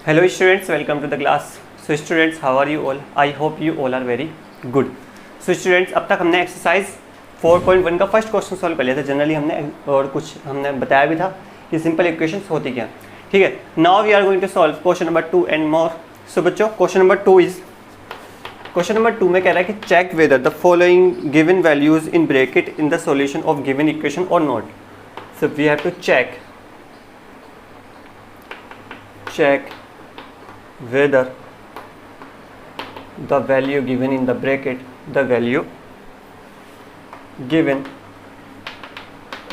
Hello students, welcome to the class. So students, how are you all? I hope you all are very good. So students, अब तक हमने exercise 4.1 का first question solve कर लिया था. Generally हमने और कुछ हमने बताया भी था कि सिंपल इक्वेशंस होती क्या. ठीक है, now we are going to solve question number 2 and more. So बच्चों, क्वेश्चन नंबर 2 में कह रहा है कि check whether the following given values in bracket in the solution of given equation और not. So we have to check whether the value given in the bracket, the value given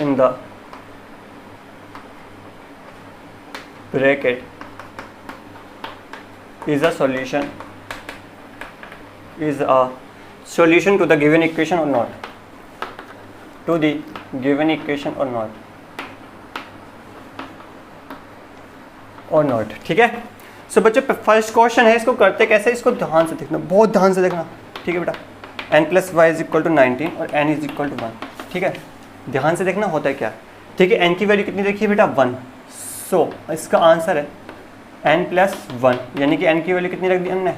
in the bracket is a solution to the given equation or not, to the given equation or not. ठीक है. सो बच्चों, first question है, इसको करते कैसे, इसको ध्यान से देखना, बहुत ध्यान से देखना. ठीक है बेटा, n + y = 19 और n = 1. ठीक है, ध्यान से देखना होता है क्या. ठीक है, n की वैल्यू कितनी देखिए बेटा, 1. सो इसका आंसर है n + 1, यानी कि n की वैल्यू कितनी रख दी हमने,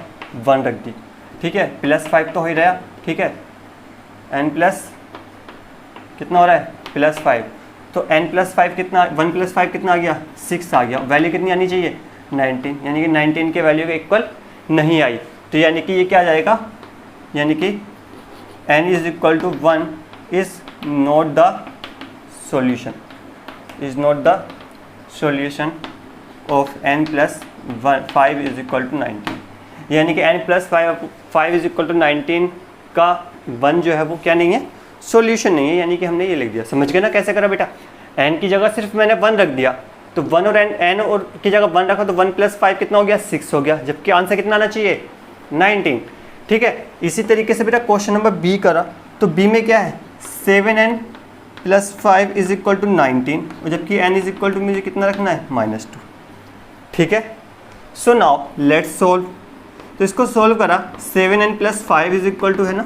1 रख दी. ठीक है, +5 तो हो ही रहा. ठीक है, n प्लस कितना हो रहा है, +5. तो n + 5 कितना, 1 + 5 कितना आ गया, 6 आ गया. वैल्यू कितनी आनी चाहिए, 19, यानी कि 19 के वैल्यू के इक्वल नहीं आई. तो यानी कि ये क्या आ जाएगा, यानी कि n = 1 is not the solution of n + 5 = 19. यानी कि n + 5 = 19 का 1 जो है वो क्या नहीं है, सॉल्यूशन नहीं है. यानी कि हमने ये लिख दिया. समझ गए ना कैसे करा बेटा. n की जगह सिर्फ मैंने 1 रख दिया, तो 1 और n और की जगह 1 रखा, तो 1 + 5 कितना हो गया, 6 हो गया. जबकि आंसर कितना आना चाहिए, 19. ठीक है, इसी तरीके से बेटा क्वेश्चन नंबर बी करा, तो बी में क्या है, 7n + 5 = 19, और जबकि n = मुझे कितना रखना है, -2. ठीक है. So now let's solve. तो इसको सोल्व करा, 7n + 5 = है ना,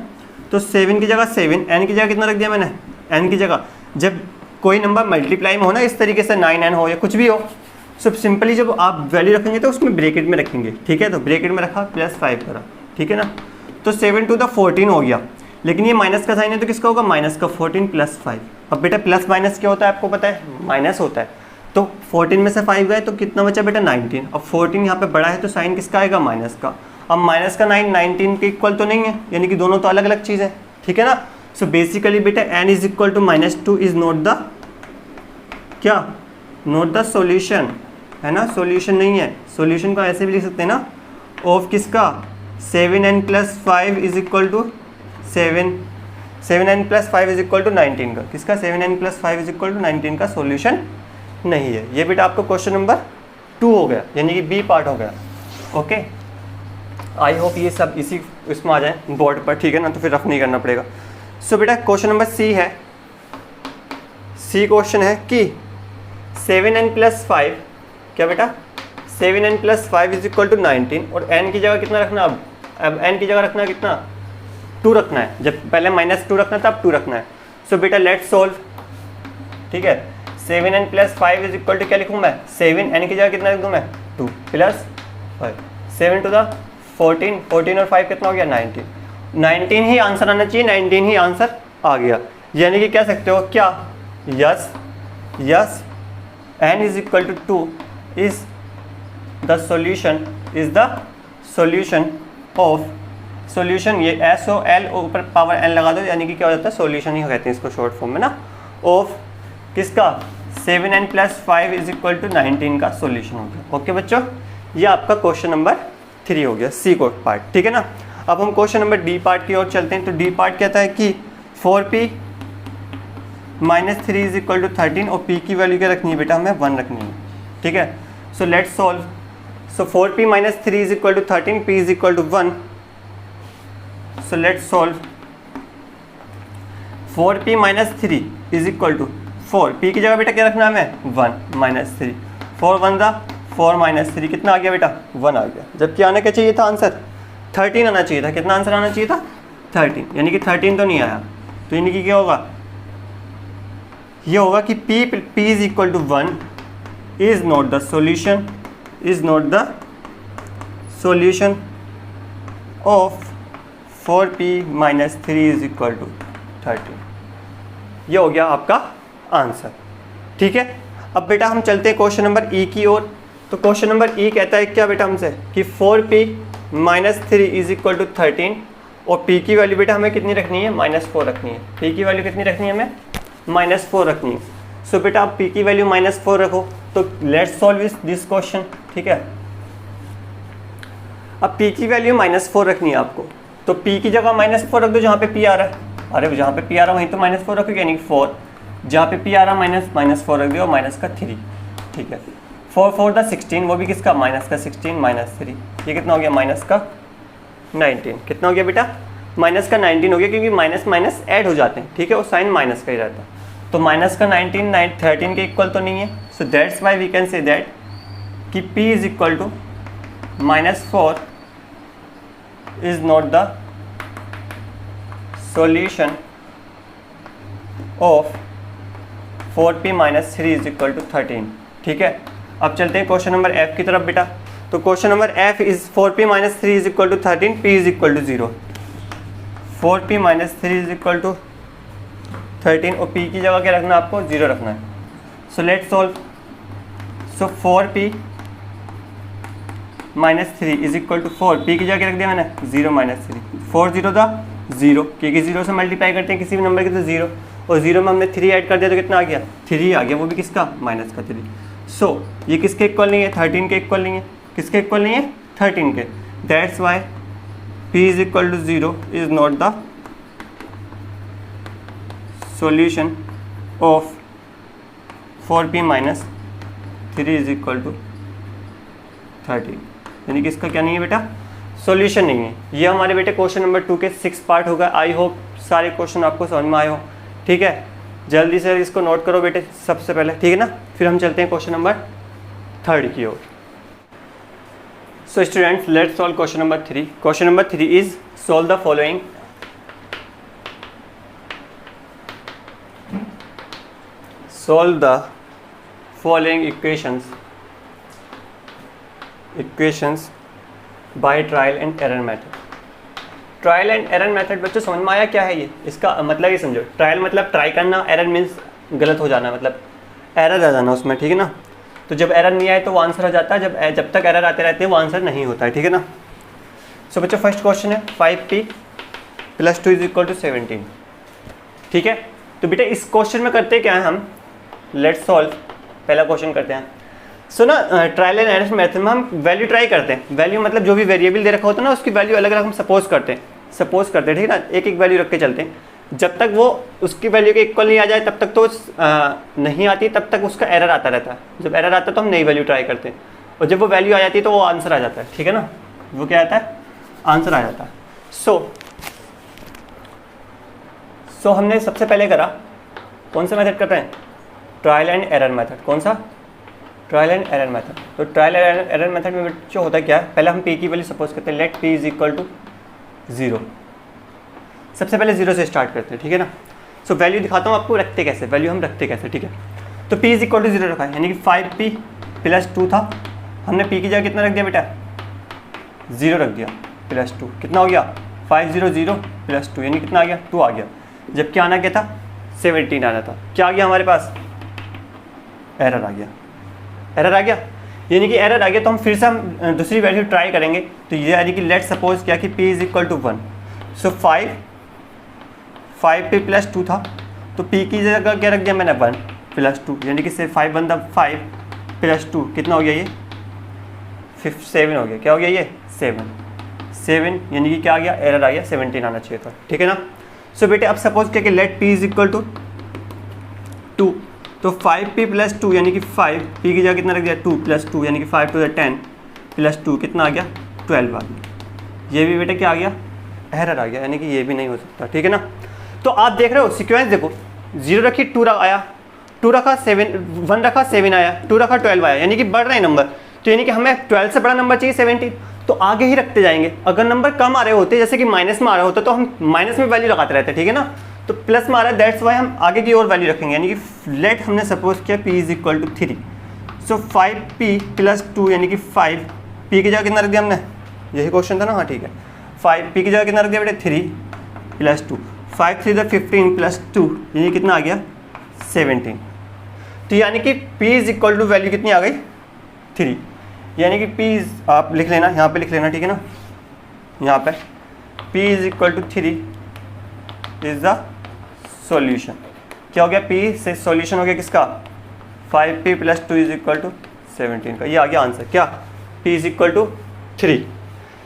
तो 7 की जगह 7, n की जगह कितना रख दिया मैंने, n की जगह. जब कोई नंबर मल्टीप्लाई में हो ना, इस तरीके से 9n हो या कुछ भी हो, सब सिंपली जब आप वैल्यू रखेंगे तो उसमें ब्रैकेट में रखेंगे. ठीक है, तो ब्रैकेट में रखा, +5 करा. ठीक है ना, तो 7 × 14 हो गया. लेकिन ये माइनस का साइन है, तो किसका होगा, -14 + 5. अब बेटा प्लस माइनस क्या होता है, आपको पता है, माइनस होता है. तो 14 में से 5 गए तो कितना बचा बेटा, 19. अब 14 यहाँ पे बड़ा है, तो साइन किसका आएगा, माइनस का. अब माइनस का 9 19 के इक्वल तो नहीं है, यानी कि दोनों तो अलग अलग चीज़ है. ठीक है ना. सो बेसिकली बेटा n = -2 इज़ नॉट द क्या, नॉट द सॉल्यूशन, है ना. सॉल्यूशन नहीं है. सॉल्यूशन को ऐसे भी लिख सकते हैं ना, ऑफ किसका, 7n + 5 = 19 का. किसका, 7n + 5 = 19 का सॉल्यूशन नहीं है. ये बेटा आपका क्वेश्चन नंबर 2 हो गया, यानी कि बी पार्ट हो गया. ओके, आई होप ये सब इसी इसमें आ जाए बोर्ड पर. ठीक है ना, तो फिर रफ नहीं करना पड़ेगा. सो बेटा क्वेश्चन नंबर सी है. सी क्वेश्चन है कि 7n + 5 क्या बेटा, 7n + 5 = 19, और n की जगह कितना रखना, अब n की जगह रखना कितना, 2 रखना है. जब पहले -2 रखना था, अब 2 रखना है. सो बेटा लेट्स सोल्व. ठीक है, 7n + 5 = क्या लिखूँ मैं, 7, n की जगह कितना लिख दूँ मैं, 2 + 5, 7 × 14, 14 और 5 कितना हो गया, 19 ही आंसर आना चाहिए. 19 ही आंसर आ गया. यानी कि कह सकते हो क्या, yes n = 2 is the solution of, solution ये SOL ऊपर पावर n लगा दो, यानी कि क्या हो जाता है, सॉल्यूशन ही कहते हैं इसको शॉर्ट फॉर्म में ना, ऑफ किसका, 7n + 5 = 19 का सॉल्यूशन हो गया. ओके बच्चों, ये आपका क्वेश्चन नंबर 3 हो गया, सी को पार्ट. ठीक है ना. अब हम क्वेश्चन नंबर डी पार्ट की ओर चलते हैं. तो डी पार्ट कहता है कि 4p - 3 = 13, और p की वैल्यू क्या रखनी है बेटा, हमें 1 रखनी है. ठीक है. So let's solve. So 4p - 3 = 13, p = 1. So let's solve. 4p - 3 = 4, p की जगह बेटा क्या रखना है हमें, 1 - 3, 4 1 4 - 3 कितना आ गया बेटा, 1 आ गया. जबकि आना क्या चाहिए था, आंसर 13 आना चाहिए था. कितना आंसर आना चाहिए था, 13, यानी कि 13 तो नहीं आया. तो यानी कि क्या होगा, ये होगा कि p = 1 is not the solution solution of 4p minus 3 is equal to 13। ये हो गया आपका आंसर। ठीक है, अब बेटा हम चलते हैं क्वेश्चन नंबर ई की ओर। तो क्वेश्चन नंबर ई कहता है क्या बेटा हमसे कि 4p minus 3 is equal to 13 और p की वैल्यू बेटा हमें कितनी रखनी है, -4 रखनी है। p की वैल्यू कितनी रखनी है हमें, -4 रखनी है। सो बेटा आप p की वैल्यू -4 रखो, तो लेट्स सॉल्व दिस क्वेश्चन। ठीक है, अब p की वैल्यू -4 रखनी है आपको, तो p की जगह -4 रख दो जहाँ पे p आ रहा है। अरे जहाँ पे p आ रहा है वहीं तो -4 रखो, यानी 4, जहाँ पे p आ रहा है -4 रख दो, माइनस का 3। ठीक है, 4 4 द 16, वो भी किसका, माइनस का 16 -3, ये कितना हो गया, माइनस का 19। कितना हो गया बेटा, माइनस का 19 हो गया, क्योंकि माइनस माइनस ऐड हो जाते हैं। ठीक है, वो साइन माइनस का ही रहता है। तो माइनस का 19 13 के इक्वल तो नहीं है। So that's why we can say that कि p is equal to -4 is not the solution of 4p minus 3 is equal to 13। ठीक है, अब चलते हैं क्वेश्चन नंबर f की तरफ बेटा। तो question number f is 4p minus 3 is equal to 13, p is equal to 0। 4p minus 3 is equal to 13 और p की जगह क्या रखना है आपको, 0 रखना है। So let's solve. So 4p minus 3 is equal to 4, p की जगह क्या रख दिया मैंने, 0 - 3, 4 0 था 0, क्योंकि 0 से मल्टीप्लाई करते हैं किसी भी नंबर के तो 0, और 0 में हमने 3 ऐड कर दिया तो कितना आ गया, 3 आ गया, वो भी किसका, माइनस का 3। सो ये किसके इक्वल नहीं है, 13 के इक्वल नहीं है। किसके इक्वल नहीं है, 13 के। That's why p is equal to 0 is not the solution of 4p minus 3 is equal to 13, यानी कि इसका क्या नहीं है बेटा, सॉल्यूशन नहीं है। ये हमारे बेटे क्वेश्चन नंबर 2 के 6 पार्ट होगा। आई होप सारे क्वेश्चन आपको समझ में आए हो। ठीक है, जल्दी से इसको नोट करो बेटे सबसे पहले, ठीक है ना। फिर हम चलते हैं क्वेश्चन नंबर 3 की ओर। So students, let's solve question number 3। Question number 3 is solve the following. Solve the following equations by trial and error method. Trial and error method बच्चों समझ में आया क्या है ये, इसका मतलब ये समझो। ट्रायल मतलब ट्राई करना, एरर मीन्स गलत हो जाना, मतलब एरर आ जाना उसमें। ठीक है ना, तो जब एरर नहीं आए तो वो आंसर आ जाता है, जब तक एरर आते रहते हैं वो आंसर नहीं होता है। ठीक है ना। सो बच्चों फर्स्ट क्वेश्चन है 5p + 2 इज इक्वल टू 17। ठीक है, तो बेटा इस क्वेश्चन में करते क्या है हम, लेट्स सॉल्व। पहला क्वेश्चन करते हैं। सो ना ट्रायल एंड एरर मेथड में हम वैल्यू ट्राई करते हैं। वैल्यू मतलब जो भी वेरिएबल दे रखा होता है ना, उसकी वैल्यू अलग अलग हम सपोज करते हैं। ठीक है ना, एक एक वैल्यू रख के चलते हैं। जब तक वो उसकी वैल्यू के इक्वल नहीं आ जाए तब तक तो नहीं आती, तब तक उसका एरर आता रहता है। जब एरर आता है तो हम नई वैल्यू ट्राई करते हैं, और जब वो वैल्यू आ जाती है तो वो आंसर आ जाता है। ठीक है ना, वो क्या आता है, आंसर आ जाता है। सो हमने सबसे पहले करा, कौन सा मेथड करते हैं, ट्रायल एंड एरर मेथड। कौन सा, ट्रायल एंड एरर मेथड। तो ट्रायल एंड एरर मेथड में जो होता है क्या है, पहले हम p की वैल्यू सपोज करते हैं, let p is equal to 0। सबसे पहले 0 से स्टार्ट करते हैं। ठीक है ना। सो वैल्यू दिखाता हूँ आपको रखते कैसे, वैल्यू हम रखते कैसे। ठीक है, तो p इज इक्वल टू 0 रखा है, यानी कि 5p + 2 था। हमने p की जगह कितना रख दिया बेटा, 0 रख दिया, +2 कितना हो गया, 500 + 2 यानी कितना आ गया, 2 आ गया। जब क्या आना क्या था, 17 आना था। क्या आ गया हमारे पास, एरर आ गया। एरर आ गया, यानी कि एरर आ गया तो हम फिर से हम दूसरी वैल्यू ट्राई करेंगे। तो ये यानी कि लेट सपोज क्या कि p is equal to 1। So 5p + 2 था, तो p की जगह क्या रख दिया मैंने, 1 + 2, यानी कि सिर्फ 5 1 5 + 2 कितना हो गया, ये 7 हो गया। क्या हो गया ये, 7, यानी कि क्या आ गया, एरर आ गया, 17 आना चाहिए था। ठीक है ना। सो बेटे अब सपोज क्या कि let p is equal to 2, तो 5p + 2 यानी कि 5, p की जगह कितना रख दिया, 2 + 2 यानी कि 5 2 10 + 2 कितना आ गया, 12 आ गया। ये भी बेटा क्या आ गया, एरर आ गया, यानी कि ये भी नहीं हो सकता। ठीक है ना। तो आप देख रहे हो सीक्वेंस, देखो 0 रखी 2 आया, 2 रखा 7, 1 रखा 7 आया, 2 रखा 12 आया, यानी कि बढ़ रहे हैं नंबर। तो यानी कि हमें 12 से बड़ा नंबर चाहिए 17, तो आगे ही रखते जाएंगे। अगर नंबर कम आ रहे होते, जैसे कि माइनस में आ रहा होता, तो हम माइनस में वैल्यू लगाते रहते। ठीक है ना। तो प्लस में आ रहा है, दैट्स वाई हम आगे की और वैल्यू रखेंगे, यानी कि लेट हमने सपोज किया p is equal to 3। So 5p + 2 यानी कि 5, p की जगह कितना रख दिया हमने, यही क्वेश्चन था ना, हाँ ठीक है। 5 p की जगह कितना रख दिया बेटे 3 प्लस 2, 5 3 15 प्लस 2 यानी कितना आ गया 17। तो यानी कि p is equal to value कितनी आ गई 3, यानी कि p आप लिख लेना, यहाँ पे लिख लेना, ठीक है ना, यहाँ पे p is equal to 3 is the solution. क्या हो गया, p से सॉल्यूशन हो गया किसका 5p plus 2 is equal to 17 का, ये आ गया आंसर क्या, p इज इक्वल टू 3।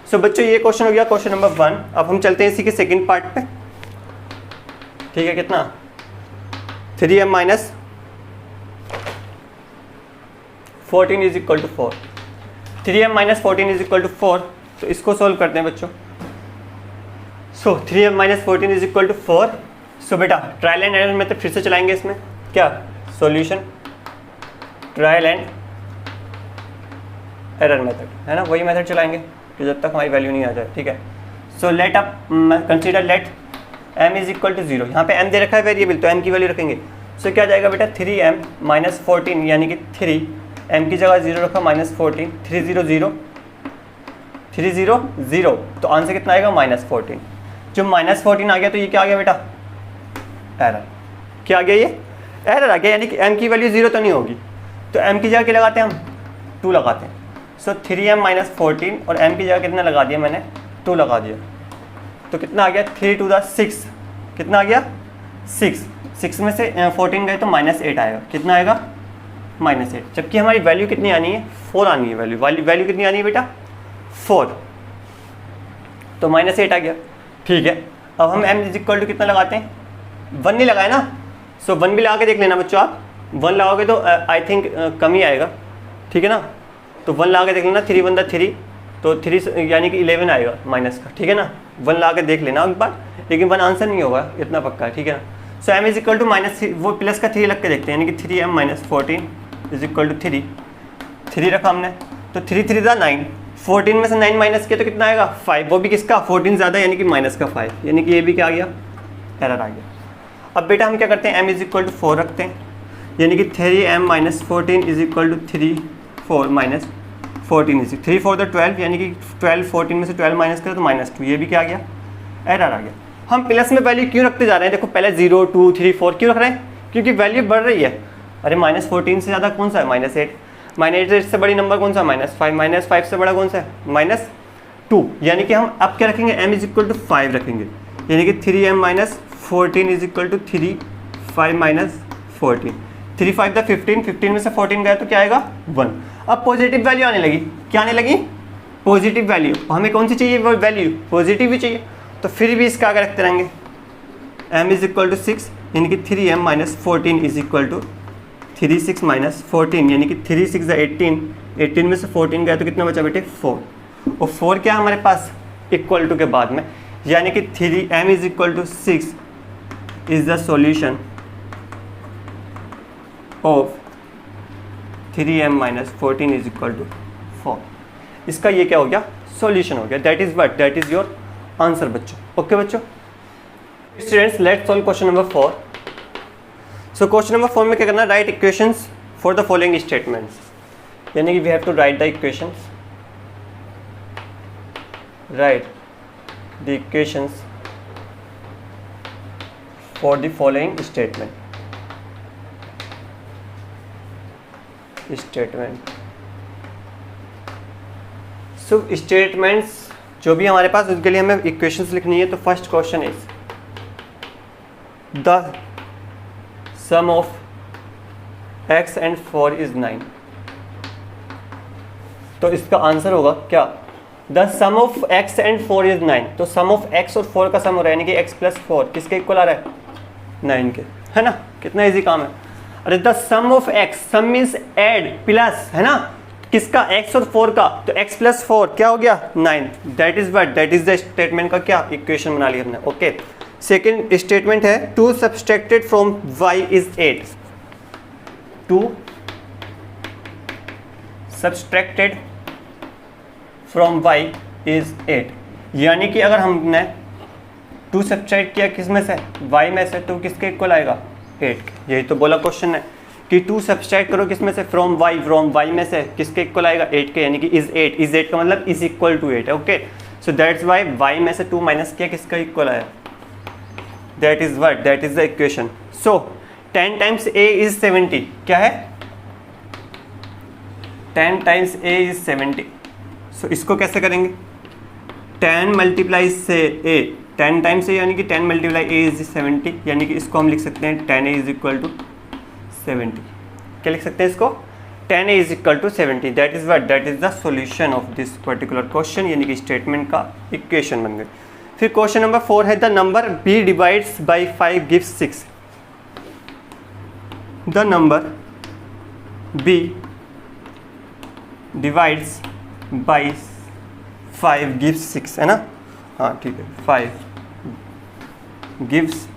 सो बच्चों ये क्वेश्चन हो गया क्वेश्चन नंबर 1। अब हम चलते हैं इसी के सेकंड पार्ट पे, ठीक है, कितना 3m minus 14 is equal to 4, 3m minus 14 is equal to 4। तो इसको सोल्व करते हैं बच्चों। So 3m minus 14 is equal to 4। So बेटा ट्रायल एंड एरर मेथड फिर से चलाएंगे इसमें, क्या solution trial and error method है ना, वही मेथड चलाएंगे कि जब तक हमारी वैल्यू नहीं आ जाए, ठीक है। So let up consider let m is equal to 0, यहाँ पे m दे रखा है वेरिएबल, तो m की वैल्यू रखेंगे। सो क्या जाएगा बेटा 3m माइनस 14 यानी कि 3, m की जगह 0 रखा माइनस 14, 3 0 0 3 0 0, तो आंसर कितना आएगा माइनस 14। जो माइनस 14 आ गया तो ये क्या आ गया बेटा एरर, क्या आ गया ये एरर आ गया, यानी कि m की वैल्यू 0 तो नहीं होगी, तो m की जगह क्या लगाते हैं हम 2 लगाते हैं। सो 3m माइनस 14 और m की जगह कितना लगा दिया मैंने 2 लगा दिया, तो कितना आ गया 3 to the 6, कितना आ गया 6, 6 में से 14 गए तो माइनस 8 आएगा, कितना आएगा माइनस 8, जबकि हमारी वैल्यू कितनी आनी है 4 आनी है, वैल्यू कितनी आनी है बेटा 4, तो माइनस 8 आ गया, ठीक है। अब हम m इज इक्वल टू कितना लगाते हैं 1 नहीं लगाए ना, सो 1 भी लगा के देख लेना बच्चों, आप 1 लगाओगे तो आई थिंक कम ही आएगा, ठीक है ना, तो 1 लगा के देख लेना, 3 1 3, तो 3 यानी कि 11 आएगा माइनस का, ठीक है ना, 1 लगा के देख लेना एक बार, लेकिन 1 आंसर नहीं होगा, इतना पक्का है, ठीक है ना। So m is equal to minus, वो प्लस का 3 लग के देखते हैं, यानी कि 3m minus 14 is equal to 3 रखा हमने, तो 3 3 था 9, 14 में से 9 माइनस किया तो कितना आएगा 5, वो भी किसका 14 ज़्यादा यानी कि माइनस का 5, यानी कि ये भी क्या आ गया एरर आ गया। अब बेटा हम क्या करते हैं m इज इक्वल टू 4 रखते हैं, यानी कि 3m minus 14 is equal to 3 4 minus 14 is 3 4 तो 12, यानी कि 12 14 में से 12 माइनस करें तो माइनस 2, ये भी क्या आ गया एरर आ गया। हम प्लस में वैल्यू क्यों रखते जा रहे हैं, देखो पहले 0 2 3 4 क्यों रख रहे हैं, क्योंकि वैल्यू बढ़ रही है। अरे माइनस 14 से ज़्यादा कौन सा है माइनस 8, माइनस 8 से बड़ी नंबर कौन सा माइनस 5, माइनस 5 से बड़ा कौन सा है माइनस 2, यानी कि हम अब क्या रखेंगे m इज इक्वल टू 5 रखेंगे, यानी कि 3m minus 14 is equal to 3 5 minus 14, 3 5 था 15, 15 में से 14 गया तो क्या आएगा 1। अब पॉजिटिव वैल्यू आने लगी, क्या आने लगी पॉजिटिव वैल्यू, हमें कौन सी चाहिए वो वैल्यू पॉजिटिव ही चाहिए, तो फिर भी इसका आगे रखते रहेंगे m इज इक्वल टू 6, यानी कि 3m minus 14 is equal to 3 6 minus 14, यानी कि 3 6 18, 18 में से 14 गया तो कितना बचा बेटे 4, और 4 क्या हमारे पास इक्वल टू के बाद में, यानी कि 3m is equal to 6 is the solution of 3m minus 14 is equal to 4। इसका ये क्या हो गया सॉल्यूशन हो गया, that is what, that is your answer बच्चों। ओके बच्चों, students let's solve question number 4। So question number 4 में क्या करना, write equations for the following statements, यानी कि we have to write the equations, write the equations for the following statement, so statements जो भी हमारे पास उनके लिए हमें इक्वेशंस लिखनी है। तो first question is the sum of x and 4 is 9, तो इसका आंसर होगा क्या the sum of x and 4 is 9, तो सम ऑफ x और 4 का सम हो रहा है, यानी कि x प्लस 4 किसके इक्वल आ रहा है 9 के, है ना, कितना इजी काम है। अरे the sum of x, sum means add plus, है ना, किसका x और 4 का, तो x प्लस 4 क्या हो गया 9, that is what, that is the statement का क्या इक्वेशन बना लिया हमने। ओके, सेकंड स्टेटमेंट है 2 subtracted from y is 8, 2 subtracted from y is 8, यानी कि अगर हमने 2 सब्सट्रैक्ट किया किस में से y में से, तो किसके इक्वल आएगा 8, यही तो बोला क्वेश्चन है कि 2 सब्सट्रैक्ट करो किस में से, फ्रॉम वाई में से, किसके इक्वल आएगा 8 के, यानी कि इज 8 का मतलब इज इक्वल टू 8 है। Okay, so that's why y में से 2 माइनस किया, किसका इक्वल आया, that is what, that is the equation. So 10 times a is 70, क्या है 10 टाइम्स a इज 70। सो इसको कैसे करेंगे, 10 मल्टीप्लाई से a, 10 टाइम्स a यानी कि 10 मल्टीप्लाई a इज 70, यानी कि इसको हम लिख सकते हैं 10a इज इक्वल टू 70। क्या लिख सकते हैं इसको, 10a is equal to 70। That is what, that is the solution of this particular question, यानी कि स्टेटमेंट का इक्वेशन बन गई। फिर क्वेश्चन नंबर 4 है, the number b divides by 5 gives 6। The number b divides by 5 gives 6, है ना, हाँ ठीक है, 5 गिव्स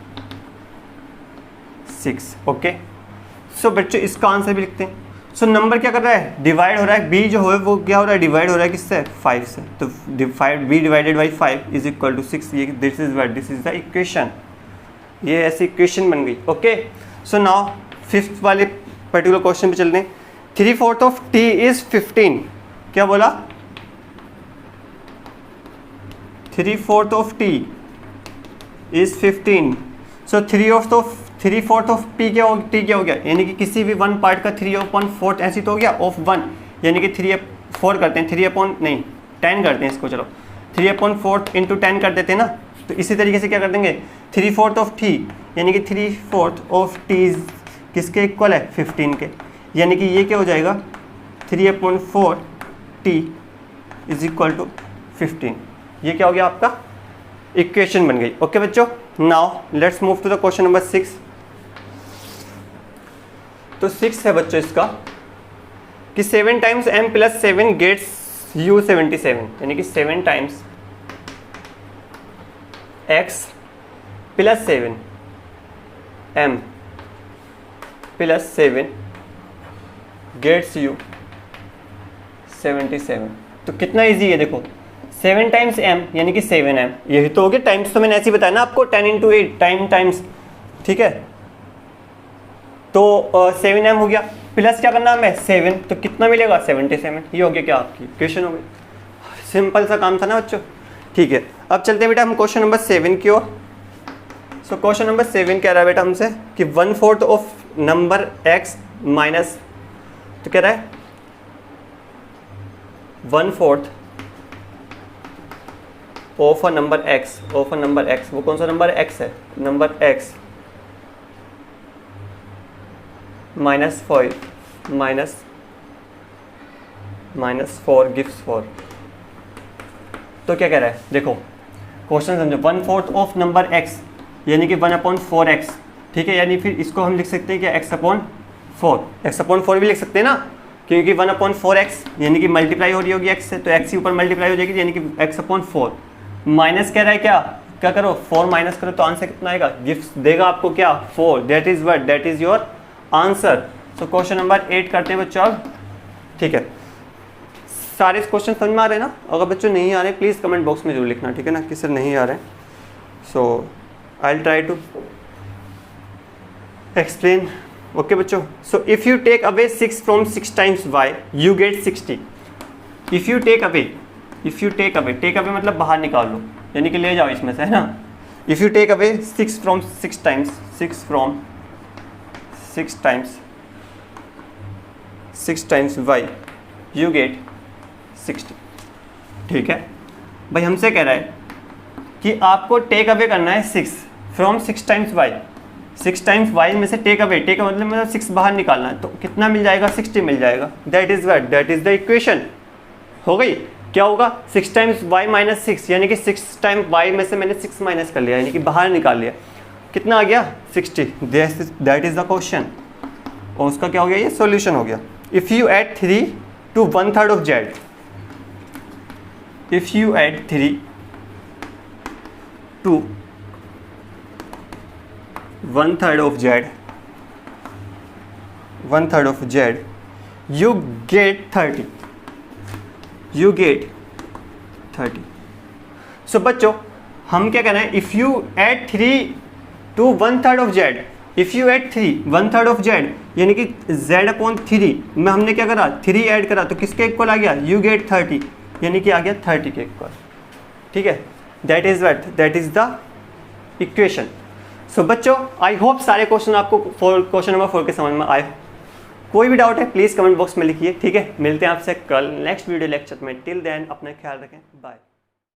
6। ओके, सो बच्चों इसका आंसर भी लिखते हैं। सो नंबर क्या कर रहा है, डिवाइड हो रहा है, b जो है वो क्या हो रहा है, डिवाइड हो रहा है किससे, 5 से, तो 5 b divided by 5 is equal to 6। ये this is what, this is the equation, ये ऐसी इक्वेशन बन गई। ओके, सो नाउ 5th वाले पर्टिकुलर क्वेश्चन पे चलते हैं। 3/4 ऑफ t इज 15, क्या बोला, 3/4 of t is 15। So 3/4 of p क्या हो, t क्या हो गया, यानी कि किसी भी वन पार्ट का 3/4 ऐसी तो हो गया ऑफ 1, यानी कि 3/4 करते हैं, 10 करते हैं इसको, चलो 3/4 इंटू 10 कर देते हैं ना। तो इसी तरीके से क्या कर देंगे, 3/4 ऑफ t यानी कि 3/4 ऑफ t किसके इक्वल है, 15 के, यानी कि ये क्या हो जाएगा 3/4 t इज इक्वल टू 15। ये क्या हो गया आपका, इक्वेशन बन गई। ओके बच्चों, now let's move to the question number 6। तो 6 है बच्चों इसका कि 7 times m plus 7 gets u 77, यानी कि 7 times x plus 7 m plus 7 gets u 77। तो कितना इजी है, देखो 7 टाइम्स m यानी कि 7m, यही तो हो गया, टाइम्स तो मैंने ऐसे ही बताया ना आपको, 10 इंटू 8 टाइम्स, ठीक है, तो 7m हो गया, प्लस क्या करना हमें 7, तो कितना मिलेगा 77। ये हो गया क्या, आपकी इक्वेशन हो गई। सिंपल सा काम था ना बच्चों, ठीक है। अब चलते हैं बेटा हम क्वेश्चन नंबर 7 की ओर। सो क्वेश्चन नंबर 7 कह रहा है बेटा हमसे कि 1/4 ऑफ नंबर x माइनस, तो कह रहा है 1/4 of a number x, of a number x, वो कौन सा नंबर है, x है, नंबर x -4 गिव्स 4। तो क्या कह रहा है, देखो क्वेश्चन समझो, 1/4 ऑफ नंबर x यानी कि 1/4x, ठीक है, यानी फिर इसको हम लिख सकते हैं क्या, x/4 भी लिख सकते हैं ना, क्योंकि 1/4x यानी कि मल्टीप्लाई हो रही होगी x से, तो x के ऊपर मल्टीप्लाई हो जाएगी, यानी कि x/4 माइनस कह रहा है क्या करो 4 माइनस करो, तो आंसर कितना आएगा, गिफ्ट देगा आपको क्या 4। That is what, that is your answer. So question number 8 करते हैं बच्चों अब, ठीक है। सारे क्वेश्चन समझ में आ रहे हैं ना, अगर बच्चों नहीं आ रहे प्लीज़ कमेंट बॉक्स में जरूर लिखना, ठीक है ना, कि सर नहीं आ रहे। So I will try to explain. Okay बच्चों, so if you take away 6 from 6 times y you get 60। If you take away मतलब बाहर निकाल लो, यानी कि ले जाओ इसमें से, है ना। If you take away 6 from 6 times, 6 from 6 times y you get 60, ठीक है। भाई हमसे कह रहा है कि आपको टेक अवे करना है 6 from 6 times y, 6 times y में से टेक अवे, टेक मतलब 6 बाहर निकालना है, तो कितना मिल जाएगा, 60 मिल जाएगा। That is what, that is the equation. हो गई, क्या होगा 6 टाइम्स y माइनस 6, यानी कि 6 टाइम y में से मैंने 6 माइनस कर लिया, यानी कि बाहर निकाल लिया, कितना आ गया 60। दैट इज द क्वेश्चन, और उसका क्या हो गया, ये सॉल्यूशन हो गया। If you add 3 to 1/3 of z, if you add 3 to 1/3 of z, 1/3 of z, you get 30, you get 30। सो बच्चों हम क्या कहना है, if you add 3 to 1/3 of z, if you add 3 1/3 of z यानी कि z/3 में हमने क्या करा 3 ऐड करा तो किसके इक्वल आ गया, यू गेट 30, यानी कि आ गया 30 के इक्वल। ठीक है, दैट इज द इक्वेशन। सो बच्चों आई होप सारे क्वेश्चन आपको क्वेश्चन नंबर 4 के समझ में आए। कोई भी डाउट है प्लीज़ कमेंट बॉक्स में लिखिए। ठीक है, मिलते हैं आपसे कल नेक्स्ट वीडियो लेक्चर में। टिल देन अपना ख्याल रखें, बाय।